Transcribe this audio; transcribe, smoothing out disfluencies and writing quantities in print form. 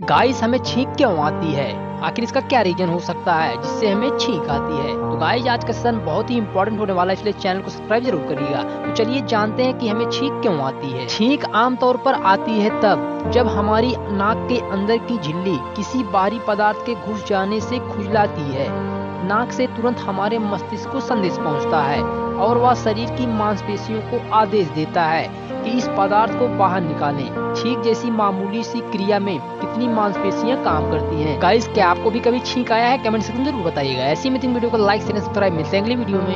Guys हमें छींक क्यों आती है? आखिर इसका क्या रीजन हो सकता है जिससे हमें छींक आती है? तो गाइस आज का सेशन बहुत ही इंपॉर्टेंट होने वाला है, इसलिए चैनल को सब्सक्राइब जरूर करिएगा। तो चलिए जानते हैं कि हमें छींक क्यों आती है। छींक आमतौर पर आती है तब जब हमारी नाक के अंदर की झिल्ली किसी बाहरी पदार्थ के घुस जाने से खुजलाती है। नाक से तुरंत हमारे मस्तिष्क को संदेश पहुंचता है और वह शरीर की मांसपेशियों को आदेश देता है कि इस पदार्थ को बाहर निकालें। छींक जैसी मामूली सी क्रिया में कितनी मांसपेशियां काम करती हैं? गाइस क्या आपको भी कभी छींक आया है? कमेंट सेक्शन में जरूर बताइएगा। ऐसी मिथिंग वीडियो को लाइक शेयर सब्सक्राइब। मिलते हैं अगली वीडियो में।